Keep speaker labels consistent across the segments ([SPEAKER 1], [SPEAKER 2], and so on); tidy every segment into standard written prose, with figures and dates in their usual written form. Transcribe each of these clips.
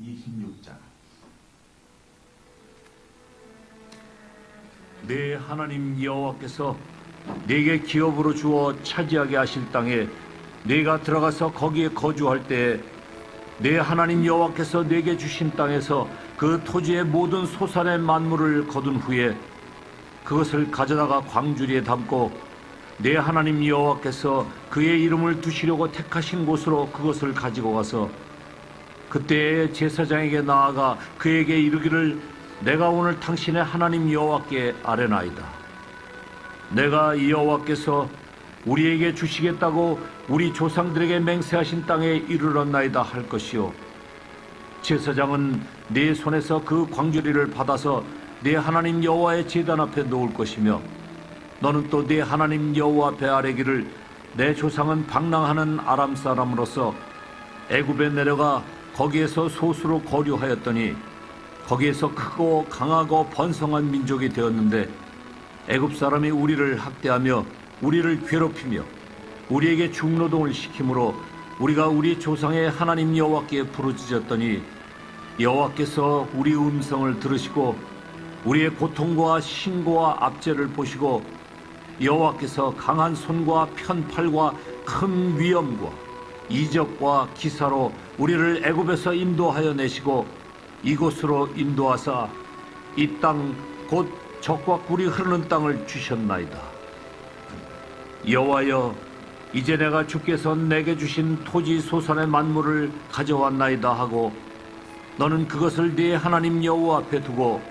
[SPEAKER 1] 26장. 내 하나님 여호와께서 네게 기업으로 주어 차지하게 하실 땅에 네가 들어가서 거기에 거주할 때에 내 하나님 여호와께서 네게 주신 땅에서 그 토지의 모든 소산의 만물을 거둔 후에 그것을 가져다가 광주리에 담고 내 하나님 여호와께서 그의 이름을 두시려고 택하신 곳으로 그것을 가지고 가서 그때에 제사장에게 나아가 그에게 이르기를 내가 오늘 당신의 하나님 여호와께 아뢰나이다. 내가 여호와께서 우리에게 주시겠다고 우리 조상들에게 맹세하신 땅에 이르렀나이다 할 것이요, 제사장은 네 손에서 그 광주리를 받아서 네 하나님 여호와의 제단 앞에 놓을 것이며 너는 또 네 하나님 여호와 앞에 아뢰기를 내 조상은 방랑하는 아람 사람으로서 애굽에 내려가 거기에서 소수로 거류하였더니 거기에서 크고 강하고 번성한 민족이 되었는데 애굽 사람이 우리를 학대하며 우리를 괴롭히며 우리에게 중노동을 시키므로 우리가 우리 조상의 하나님 여호와께 부르짖었더니 여호와께서 우리 음성을 들으시고 우리의 고통과 신고와 압제를 보시고 여호와께서 강한 손과 편팔과 큰 위엄과 이적과 기사로 우리를 애굽에서 인도하여 내시고 이곳으로 인도하사 이 땅 곧 젖과 꿀이 흐르는 땅을 주셨나이다. 여호와여, 이제 내가 주께서 내게 주신 토지 소산의 만물을 가져왔나이다 하고 너는 그것을 네 하나님 여호와 앞에 두고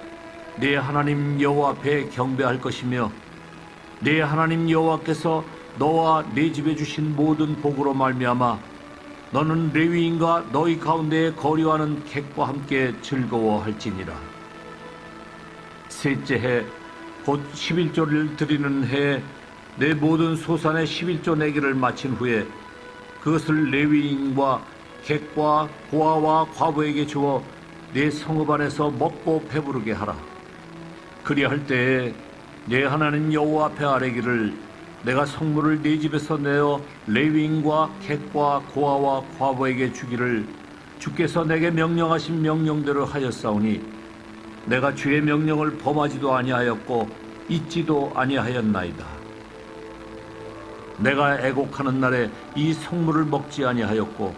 [SPEAKER 1] 네 하나님 여호와 앞에 경배할 것이며 네 하나님 여호와께서 너와 네 집에 주신 모든 복으로 말미암아 너는 레위인과 너희 가운데에 거류하는 객과 함께 즐거워할지니라. 셋째 해 곧 11조를 드리는 해에 내 모든 소산의 11조 내기를 마친 후에 그것을 레위인과 객과 고아와 과부에게 주어 내 성읍 안에서 먹고 배부르게 하라. 그리할 때에 내 하나님 여호와 앞에 아뢰기를 내가 성물을 네 집에서 내어 레위인과 객과 고아와 과부에게 주기를 주께서 내게 명령하신 명령대로 하였사오니 내가 주의 명령을 범하지도 아니하였고 잊지도 아니하였나이다. 내가 애곡하는 날에 이 성물을 먹지 아니하였고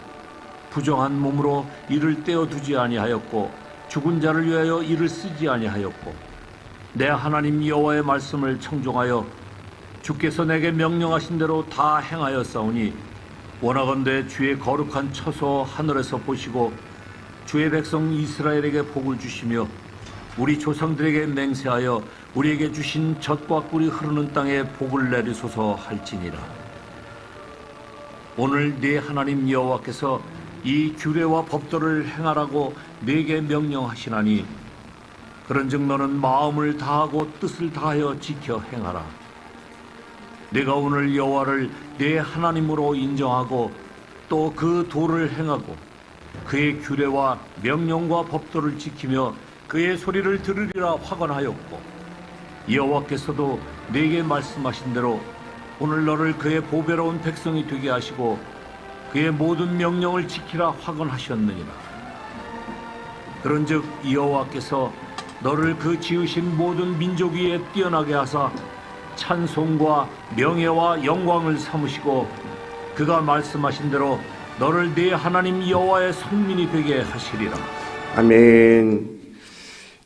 [SPEAKER 1] 부정한 몸으로 이를 떼어두지 아니하였고 죽은 자를 위하여 이를 쓰지 아니하였고 내 하나님 여호와의 말씀을 청종하여 주께서 내게 명령하신 대로 다 행하였사오니 원하건대 주의 거룩한 처소 하늘에서 보시고 주의 백성 이스라엘에게 복을 주시며 우리 조상들에게 맹세하여 우리에게 주신 젖과 꿀이 흐르는 땅에 복을 내리소서 할지니라. 오늘 네 하나님 여호와께서 이 규례와 법도를 행하라고 네게 명령하시나니 그런즉 너는 마음을 다하고 뜻을 다하여 지켜 행하라. 네가 오늘 여호와를 네 하나님으로 인정하고 또 그 도를 행하고 그의 규례와 명령과 법도를 지키며 그의 소리를 들으리라 확언하였고 여호와께서도 네게 말씀하신 대로 오늘 너를 그의 보배로운 백성이 되게 하시고 그의 모든 명령을 지키라 확언하셨느니라. 그런즉 여호와께서 너를 그 지으신 모든 민족 위에 뛰어나게 하사 찬송과 명예와 영광을 삼으시고 그가 말씀하신 대로 너를 네 하나님 여호와의 성민이 되게 하시리라.
[SPEAKER 2] 아멘.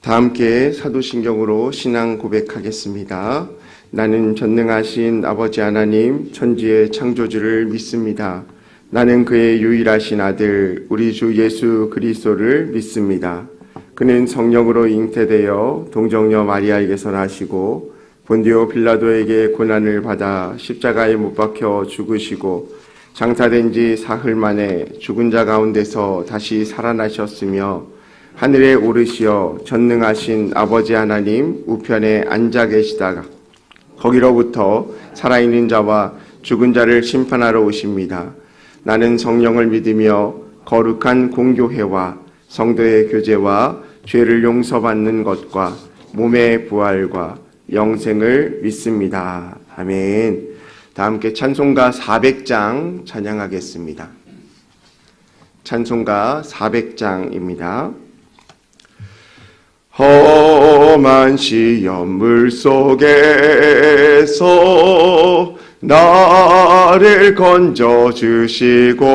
[SPEAKER 2] 다 함께 사도신경으로 신앙 고백하겠습니다. 나는 전능하신 아버지 하나님 천지의 창조주를 믿습니다. 나는 그의 유일하신 아들 우리 주 예수 그리스도를 믿습니다. 그는 성령으로 잉태되어 동정녀 마리아에게서 나시고 본디오 빌라도에게 고난을 받아 십자가에 못 박혀 죽으시고 장사된 지 사흘 만에 죽은 자 가운데서 다시 살아나셨으며 하늘에 오르시어 전능하신 아버지 하나님 우편에 앉아 계시다가 거기로부터 살아있는 자와 죽은 자를 심판하러 오십니다. 나는 성령을 믿으며 거룩한 공교회와 성도의 교제와 죄를 용서받는 것과 몸의 부활과 영생을 믿습니다. 아멘. 다 함께 찬송가 400장 찬양하겠습니다. 찬송가 400장입니다. 험한 시험물 속에서 나를 건져주시고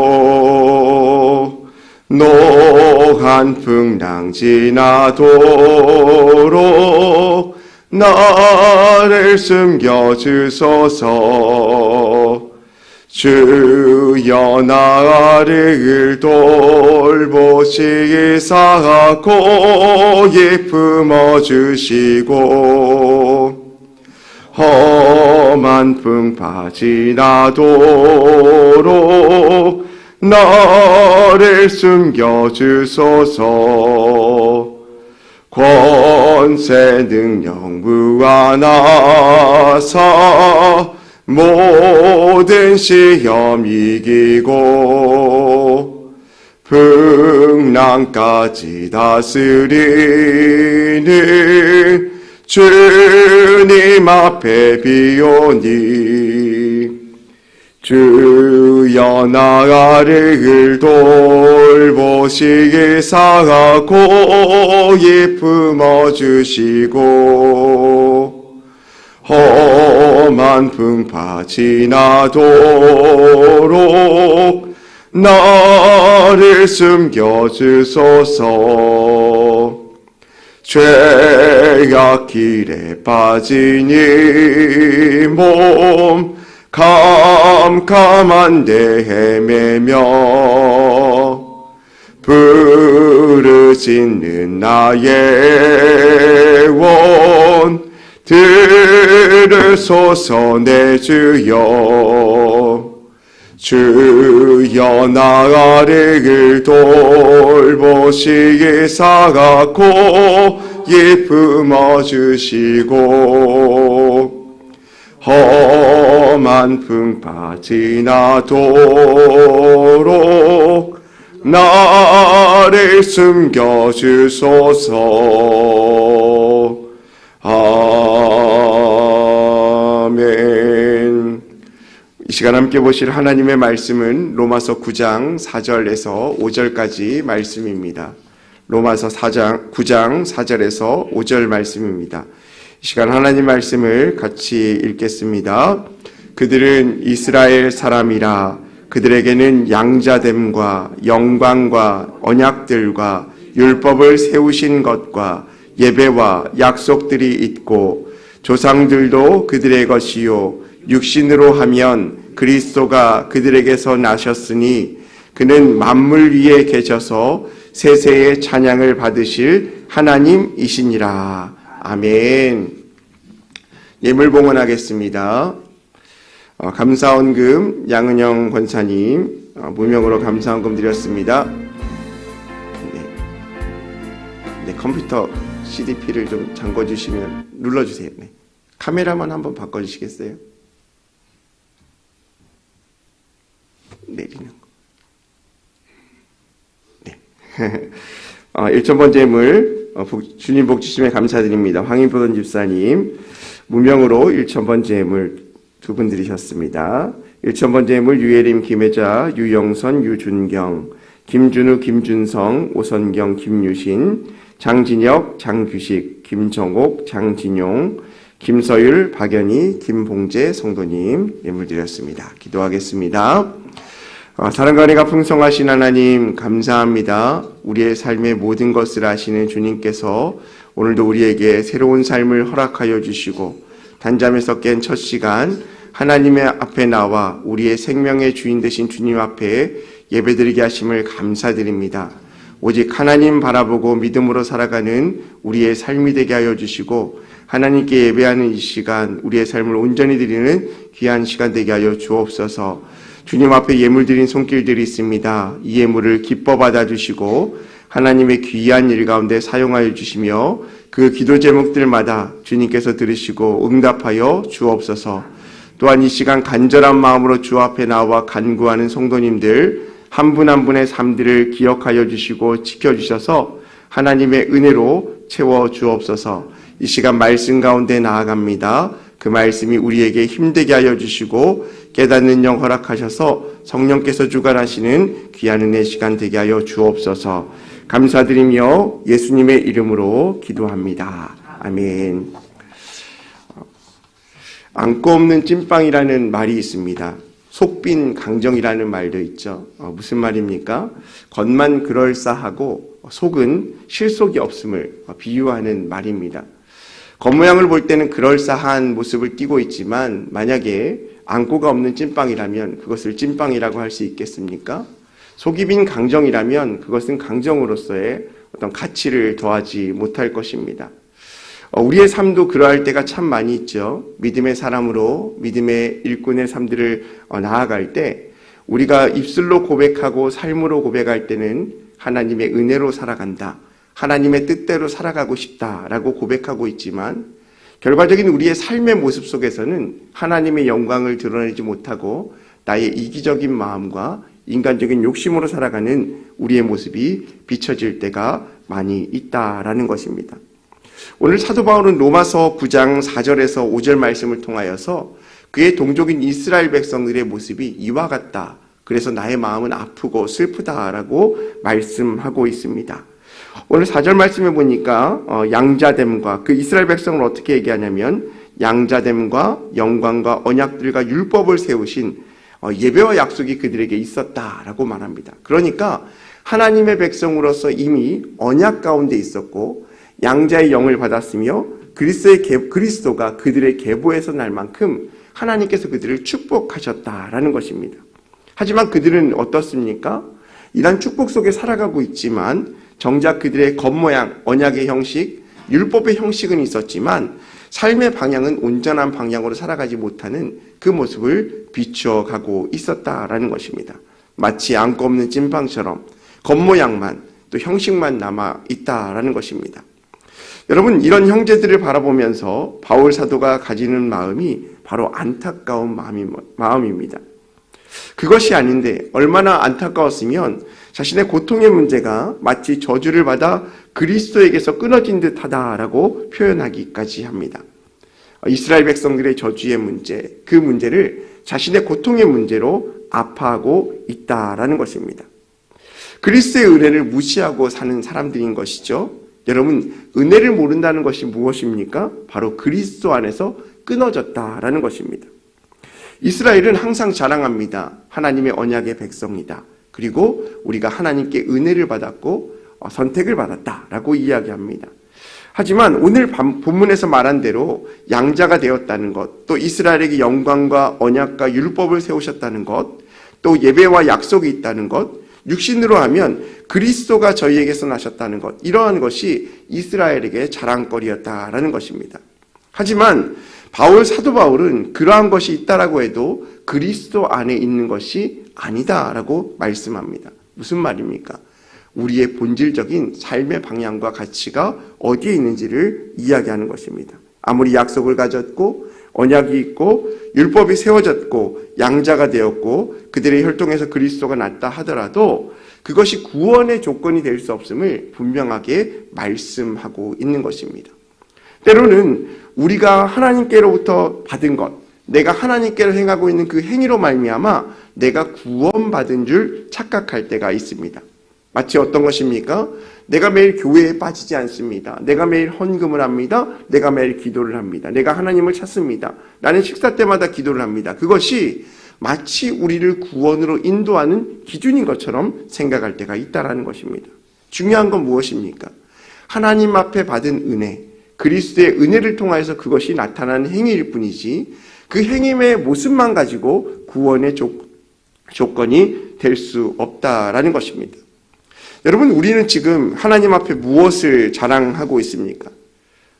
[SPEAKER 2] 노한 풍랑 지나도록 나를 숨겨주소서. 주여 나를 돌보시사 고이 품어주시고 험한 풍파 지나도록 나를 숨겨주소서. 권세 능력 무한하사 모든 시험 이기고 풍랑까지 다스리는 주님 앞에 비오니 주여 나를 돌보시사 고이 품어주시고 험한 풍파 지나도록 나를 숨겨주소서. 죄악 길에 빠진 이 몸 캄캄한데 헤매며 부르짖는 나의 원 들으소서 내 주여. 주여 나를 돌보시사 고이 품어주시고 험한 풍파 지나도록 나를 숨겨주소서. 아멘. 이 시간 함께 보실 하나님의 말씀은 로마서 9장 4절에서 5절까지 말씀입니다. 로마서 9장 4절에서 5절 말씀입니다. 이 시간 하나님 말씀을 같이 읽겠습니다. 그들은 이스라엘 사람이라. 그들에게는 양자됨과 영광과 언약들과 율법을 세우신 것과 예배와 약속들이 있고 조상들도 그들의 것이요 육신으로 하면 그리스도가 그들에게서 나셨으니 그는 만물 위에 계셔서 세세의 찬양을 받으실 하나님이시니라. 아멘. 예물 봉헌하겠습니다. 감사원금 양은영 권사님 무명으로 감사원금 드렸습니다. 네, 컴퓨터 CDP를 좀 잠궈주시면 눌러주세요. 네. 카메라만 한번 바꿔주시겠어요? 내리는 거. 네. 1,000번 제물 주님 복 주심에 감사드립니다. 황인보던 집사님 무명으로 1,000번 제물 2분 드리셨습니다. 1,000번 제물 유예림 김혜자 유영선 유준경 김준우 김준성 오선경 김유신 장진혁 장규식 김정옥 장진용 김서율 박연희 김봉재 성도님 예물 드렸습니다. 기도하겠습니다. 사랑과 은혜가 풍성하신 하나님 감사합니다. 우리의 삶의 모든 것을 아시는 주님께서 오늘도 우리에게 새로운 삶을 허락하여 주시고 단잠에서 깬 첫 시간 하나님의 앞에 나와 우리의 생명의 주인 되신 주님 앞에 예배드리게 하심을 감사드립니다. 오직 하나님 바라보고 믿음으로 살아가는 우리의 삶이 되게 하여 주시고 하나님께 예배하는 이 시간 우리의 삶을 온전히 드리는 귀한 시간 되게 하여 주옵소서. 주님 앞에 예물 드린 손길들이 있습니다. 이 예물을 기뻐 받아주시고 하나님의 귀한 일 가운데 사용하여 주시며 그 기도 제목들마다 주님께서 들으시고 응답하여 주옵소서. 또한 이 시간 간절한 마음으로 주 앞에 나와 간구하는 성도님들 한 분 한 분의 삶들을 기억하여 주시고 지켜주셔서 하나님의 은혜로 채워 주옵소서. 이 시간 말씀 가운데 나아갑니다. 그 말씀이 우리에게 힘되게 하여 주시고 깨닫는 영 허락하셔서 성령께서 주관하시는 귀한 은혜 시간 되게 하여 주옵소서. 감사드리며 예수님의 이름으로 기도합니다. 아멘. 안고 없는 찐빵이라는 말이 있습니다. 속빈 강정이라는 말도 있죠. 무슨 말입니까? 겉만 그럴싸하고 속은 실속이 없음을 비유하는 말입니다. 겉모양을 볼 때는 그럴싸한 모습을 띠고 있지만 만약에 안고가 없는 찐빵이라면 그것을 찐빵이라고 할 수 있겠습니까? 속이 빈 강정이라면 그것은 강정으로서의 어떤 가치를 더하지 못할 것입니다. 우리의 삶도 그러할 때가 참 많이 있죠. 믿음의 사람으로 믿음의 일꾼의 삶들을 나아갈 때 우리가 입술로 고백하고 삶으로 고백할 때는 하나님의 은혜로 살아간다, 하나님의 뜻대로 살아가고 싶다라고 고백하고 있지만 결과적인 우리의 삶의 모습 속에서는 하나님의 영광을 드러내지 못하고 나의 이기적인 마음과 인간적인 욕심으로 살아가는 우리의 모습이 비춰질 때가 많이 있다라는 것입니다. 오늘 사도 바울은 로마서 9장 4절에서 5절 말씀을 통하여서 그의 동족인 이스라엘 백성들의 모습이 이와 같다, 그래서 나의 마음은 아프고 슬프다라고 말씀하고 있습니다. 오늘 4절 말씀에 보니까 양자됨과, 그 이스라엘 백성을 어떻게 얘기하냐면 양자됨과 영광과 언약들과 율법을 세우신 예배와 약속이 그들에게 있었다라고 말합니다. 그러니까 하나님의 백성으로서 이미 언약 가운데 있었고 양자의 영을 받았으며 그리스도가 그들의 계보에서 날 만큼 하나님께서 그들을 축복하셨다라는 것입니다. 하지만 그들은 어떻습니까? 이런 축복 속에 살아가고 있지만 정작 그들의 겉모양, 언약의 형식, 율법의 형식은 있었지만 삶의 방향은 온전한 방향으로 살아가지 못하는 그 모습을 비추어가고 있었다라는 것입니다. 마치 안고 없는 찐빵처럼 겉모양만 또 형식만 남아 있다라는 것입니다. 여러분, 이런 형제들을 바라보면서 바울 사도가 가지는 마음이 바로 안타까운 마음입니다. 그것이 아닌데 얼마나 안타까웠으면 자신의 고통의 문제가 마치 저주를 받아 그리스도에게서 끊어진 듯하다라고 표현하기까지 합니다. 이스라엘 백성들의 저주의 문제, 그 문제를 자신의 고통의 문제로 아파하고 있다라는 것입니다. 그리스도의 은혜를 무시하고 사는 사람들인 것이죠. 여러분, 은혜를 모른다는 것이 무엇입니까? 바로 그리스도 안에서 끊어졌다라는 것입니다. 이스라엘은 항상 자랑합니다. 하나님의 언약의 백성이다. 그리고 우리가 하나님께 은혜를 받았고 선택을 받았다라고 이야기합니다. 하지만 오늘 본문에서 말한 대로 양자가 되었다는 것, 또 이스라엘에게 영광과 언약과 율법을 세우셨다는 것, 또 예배와 약속이 있다는 것, 육신으로 하면 그리스도가 저희에게서 나셨다는 것, 이러한 것이 이스라엘에게 자랑거리였다라는 것입니다. 하지만 사도 바울은 그러한 것이 있다라고 해도 그리스도 안에 있는 것이 아니다라고 말씀합니다. 무슨 말입니까? 우리의 본질적인 삶의 방향과 가치가 어디에 있는지를 이야기하는 것입니다. 아무리 약속을 가졌고 언약이 있고 율법이 세워졌고 양자가 되었고 그들의 혈통에서 그리스도가 났다 하더라도 그것이 구원의 조건이 될 수 없음을 분명하게 말씀하고 있는 것입니다. 때로는 우리가 하나님께로부터 받은 것, 내가 하나님께로 행하고 있는 그 행위로 말미암아 내가 구원받은 줄 착각할 때가 있습니다. 마치 어떤 것입니까? 내가 매일 교회에 빠지지 않습니다. 내가 매일 헌금을 합니다. 내가 매일 기도를 합니다. 내가 하나님을 찾습니다. 나는 식사 때마다 기도를 합니다. 그것이 마치 우리를 구원으로 인도하는 기준인 것처럼 생각할 때가 있다는 것입니다. 중요한 건 무엇입니까? 하나님 앞에 받은 은혜, 그리스도의 은혜를 통하여서 그것이 나타나는 행위일 뿐이지 그 행위의 모습만 가지고 구원의 조건이 될 수 없다라는 것입니다. 여러분, 우리는 지금 하나님 앞에 무엇을 자랑하고 있습니까?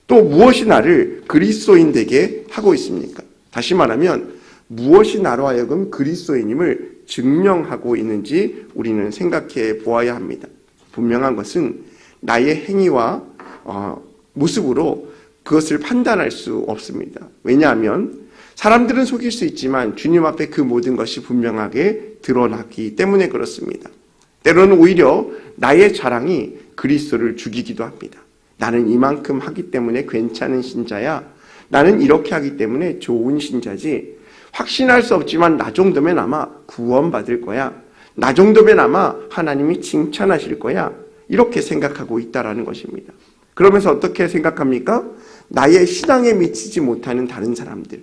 [SPEAKER 2] 또 무엇이 나를 그리스도인 되게 하고 있습니까? 다시 말하면 무엇이 나로 하여금 그리스도인임을 증명하고 있는지 우리는 생각해 보아야 합니다. 분명한 것은 나의 행위와 모습으로 그것을 판단할 수 없습니다. 왜냐하면 사람들은 속일 수 있지만 주님 앞에 그 모든 것이 분명하게 드러나기 때문에 그렇습니다. 때로는 오히려 나의 자랑이 그리스도를 죽이기도 합니다. 나는 이만큼 하기 때문에 괜찮은 신자야. 나는 이렇게 하기 때문에 좋은 신자지. 확신할 수 없지만 나 정도면 아마 구원받을 거야. 나 정도면 아마 하나님이 칭찬하실 거야. 이렇게 생각하고 있다라는 것입니다. 그러면서 어떻게 생각합니까? 나의 신앙에 미치지 못하는 다른 사람들,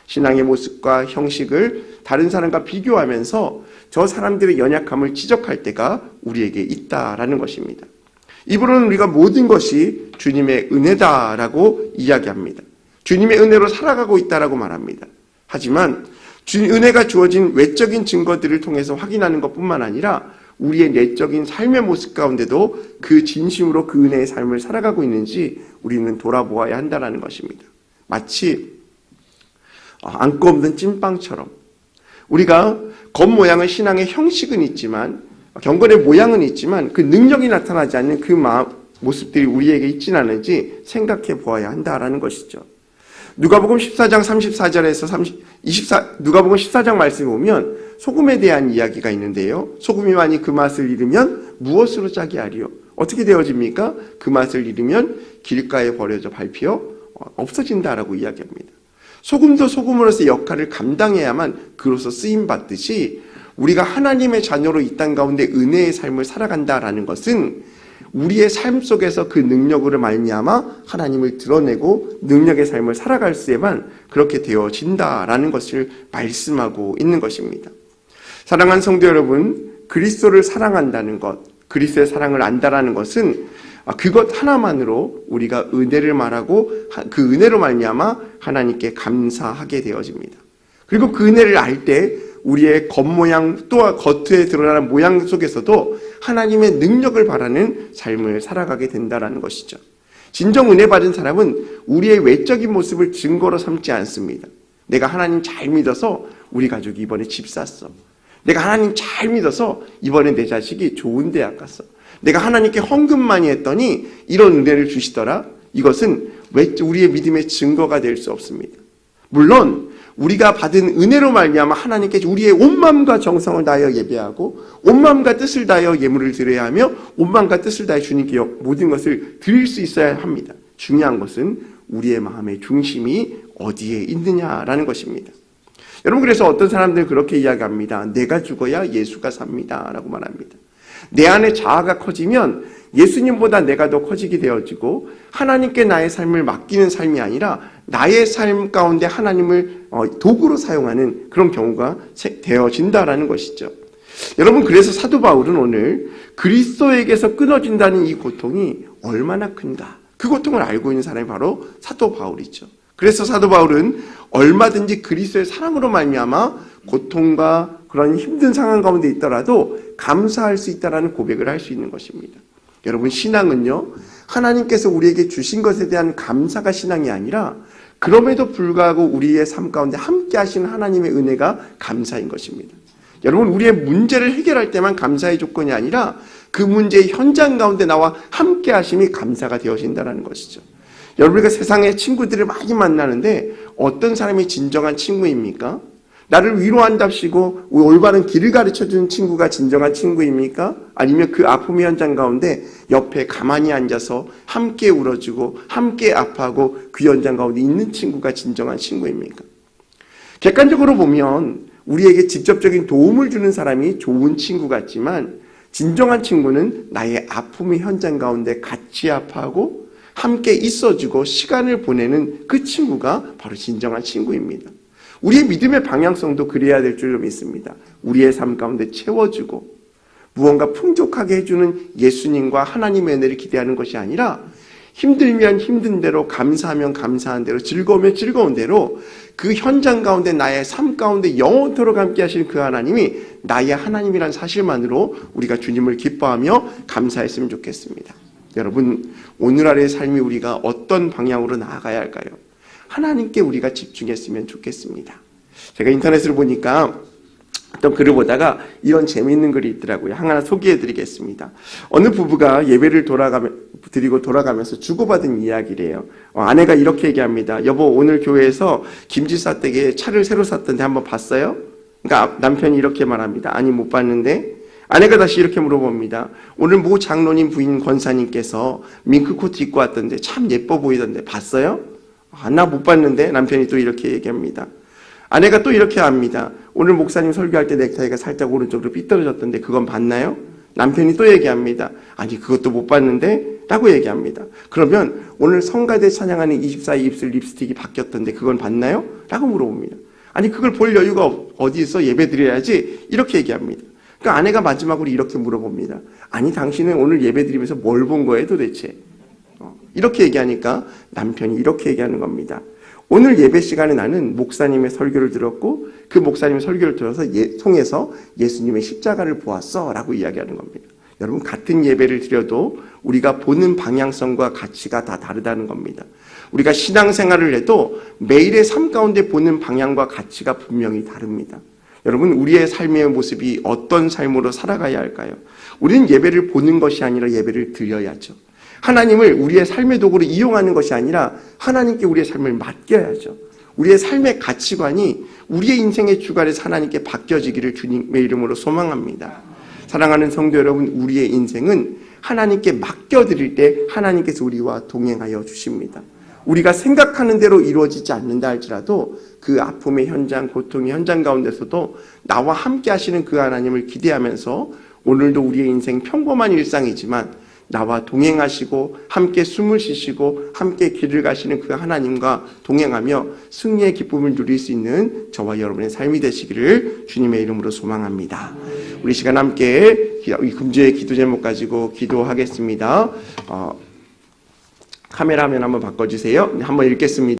[SPEAKER 2] 신앙의 모습과 형식을 다른 사람과 비교하면서 저 사람들의 연약함을 지적할 때가 우리에게 있다라는 것입니다. 입으로는 우리가 모든 것이 주님의 은혜다라고 이야기합니다. 주님의 은혜로 살아가고 있다라고 말합니다. 하지만 은혜가 주어진 외적인 증거들을 통해서 확인하는 것뿐만 아니라 우리의 내적인 삶의 모습 가운데도 그 진심으로 그 은혜의 삶을 살아가고 있는지 우리는 돌아보아야 한다는 것입니다. 마치 안고 없는 찐빵처럼 우리가 겉모양은 신앙의 형식은 있지만, 경건의 모양은 있지만 그 능력이 나타나지 않는 그 모습들이 우리에게 있지는 않은지 생각해 보아야 한다라는 것이죠. 누가복음 14장 34절에서 누가복음 14장 말씀에 보면 소금에 대한 이야기가 있는데요. 소금이 만일 그 맛을 잃으면 무엇으로 짜게 하리요? 어떻게 되어집니까? 그 맛을 잃으면 길가에 버려져 밟혀 없어진다라고 이야기합니다. 소금도 소금으로서 역할을 감당해야만 그로서 쓰임받듯이 우리가 하나님의 자녀로 이 땅 가운데 은혜의 삶을 살아간다라는 것은 우리의 삶 속에서 그 능력으로 말미암아 하나님을 드러내고 능력의 삶을 살아갈 수에만 그렇게 되어진다라는 것을 말씀하고 있는 것입니다. 사랑하는 성도 여러분, 그리스도를 사랑한다는 것, 그리스도의 사랑을 안다라는 것은 그것 하나만으로 우리가 은혜를 말하고 그 은혜로 말미암아 하나님께 감사하게 되어집니다. 그리고 그 은혜를 알 때 우리의 겉모양 또한 겉에 드러나는 모양 속에서도 하나님의 능력을 바라는 삶을 살아가게 된다는 것이죠. 진정 은혜 받은 사람은 우리의 외적인 모습을 증거로 삼지 않습니다. 내가 하나님 잘 믿어서 우리 가족이 이번에 집 샀어. 내가 하나님 잘 믿어서 이번에 내 자식이 좋은 대학 갔어. 내가 하나님께 헌금 많이 했더니 이런 은혜를 주시더라. 이것은 우리의 믿음의 증거가 될 수 없습니다. 물론 우리가 받은 은혜로 말미암아 하나님께 우리의 온 마음과 정성을 다하여 예배하고 온 마음과 뜻을 다하여 예물을 드려야 하며 온 마음과 뜻을 다하여 주님께 모든 것을 드릴 수 있어야 합니다. 중요한 것은 우리의 마음의 중심이 어디에 있느냐라는 것입니다. 여러분, 그래서 어떤 사람들은 그렇게 이야기합니다. 내가 죽어야 예수가 삽니다 라고 말합니다. 내 안에 자아가 커지면 예수님보다 내가 더 커지게 되어지고 하나님께 나의 삶을 맡기는 삶이 아니라 나의 삶 가운데 하나님을 도구로 사용하는 그런 경우가 되어진다라는 것이죠. 여러분, 그래서 사도 바울은 오늘 그리스도에게서 끊어진다는 이 고통이 얼마나 큰가, 그 고통을 알고 있는 사람이 바로 사도 바울이죠. 그래서 사도 바울은 얼마든지 그리스도의 사랑으로 말미암아 고통과 그런 힘든 상황 가운데 있더라도 감사할 수 있다라는 고백을 할 수 있는 것입니다. 여러분, 신앙은요, 하나님께서 우리에게 주신 것에 대한 감사가 신앙이 아니라 그럼에도 불구하고 우리의 삶 가운데 함께 하신 하나님의 은혜가 감사인 것입니다. 여러분, 우리의 문제를 해결할 때만 감사의 조건이 아니라 그 문제의 현장 가운데 나와 함께 하심이 감사가 되어진다는 것이죠. 여러분, 우리가 세상에 친구들을 많이 만나는데 어떤 사람이 진정한 친구입니까? 나를 위로한답시고 올바른 길을 가르쳐주는 친구가 진정한 친구입니까? 아니면 그 아픔의 현장 가운데 옆에 가만히 앉아서 함께 울어주고 함께 아파하고 그 현장 가운데 있는 친구가 진정한 친구입니까? 객관적으로 보면 우리에게 직접적인 도움을 주는 사람이 좋은 친구 같지만 진정한 친구는 나의 아픔의 현장 가운데 같이 아파하고 함께 있어주고 시간을 보내는 그 친구가 바로 진정한 친구입니다. 우리의 믿음의 방향성도 그래야 될 줄 믿습니다. 우리의 삶 가운데 채워주고 무언가 풍족하게 해주는 예수님과 하나님의 은혜를 기대하는 것이 아니라 힘들면 힘든 대로, 감사하면 감사한 대로, 즐거우면 즐거운 대로 그 현장 가운데 나의 삶 가운데 영원토록 함께 하시는 그 하나님이 나의 하나님이라는 사실만으로 우리가 주님을 기뻐하며 감사했으면 좋겠습니다. 여러분, 오늘날의 삶이 우리가 어떤 방향으로 나아가야 할까요? 하나님께 우리가 집중했으면 좋겠습니다. 제가 인터넷을 보니까 어떤 글을 보다가 이런 재미있는 글이 있더라고요. 하나 소개해드리겠습니다. 어느 부부가 예배를 드리고 돌아가면서 주고받은 이야기래요. 아내가 이렇게 얘기합니다. 여보, 오늘 교회에서 김치 싸대기에 차를 새로 샀던데 한번 봤어요? 그러니까 남편이 이렇게 말합니다. 아니, 못 봤는데. 아내가 다시 이렇게 물어봅니다. 오늘 모 장로님 부인 권사님께서 밍크코트 입고 왔던데 참 예뻐 보이던데 봤어요? 나 못 봤는데 남편이 또 이렇게 얘기합니다. 아내가 또 이렇게 합니다. 오늘 목사님 설교할 때 넥타이가 살짝 오른쪽으로 삐뚤어졌던데 그건 봤나요? 남편이 또 얘기합니다. 아니 그것도 못 봤는데 라고 얘기합니다. 그러면 오늘 성가대 찬양하는 24의 입술 립스틱이 바뀌었던데 그건 봤나요? 라고 물어봅니다. 아니 그걸 볼 여유가 어디 있어? 예배 드려야지 이렇게 얘기합니다. 그러니까 아내가 마지막으로 이렇게 물어봅니다. 아니 당신은 오늘 예배 드리면서 뭘 본 거예요 도대체? 이렇게 얘기하니까 남편이 이렇게 얘기하는 겁니다. 오늘 예배 시간에 나는 목사님의 설교를 들었고 그 목사님의 설교를 통해서 예수님의 십자가를 보았어 라고 이야기하는 겁니다. 여러분 같은 예배를 드려도 우리가 보는 방향성과 가치가 다 다르다는 겁니다. 우리가 신앙생활을 해도 매일의 삶 가운데 보는 방향과 가치가 분명히 다릅니다. 여러분 우리의 삶의 모습이 어떤 삶으로 살아가야 할까요? 우리는 예배를 보는 것이 아니라 예배를 드려야죠. 하나님을 우리의 삶의 도구로 이용하는 것이 아니라 하나님께 우리의 삶을 맡겨야죠. 우리의 삶의 가치관이 우리의 인생의 주관에서 하나님께 바뀌어지기를 주님의 이름으로 소망합니다. 사랑하는 성도 여러분, 우리의 인생은 하나님께 맡겨드릴 때 하나님께서 우리와 동행하여 주십니다. 우리가 생각하는 대로 이루어지지 않는다 할지라도 그 아픔의 현장, 고통의 현장 가운데서도 나와 함께 하시는 그 하나님을 기대하면서 오늘도 우리의 인생 평범한 일상이지만 나와 동행하시고 함께 숨을 쉬시고 함께 길을 가시는 그 하나님과 동행하며 승리의 기쁨을 누릴 수 있는 저와 여러분의 삶이 되시기를 주님의 이름으로 소망합니다. 우리 시간 함께 금주의 기도 제목 가지고 기도하겠습니다. 카메라 화면 한번 바꿔주세요. 한번 읽겠습니다.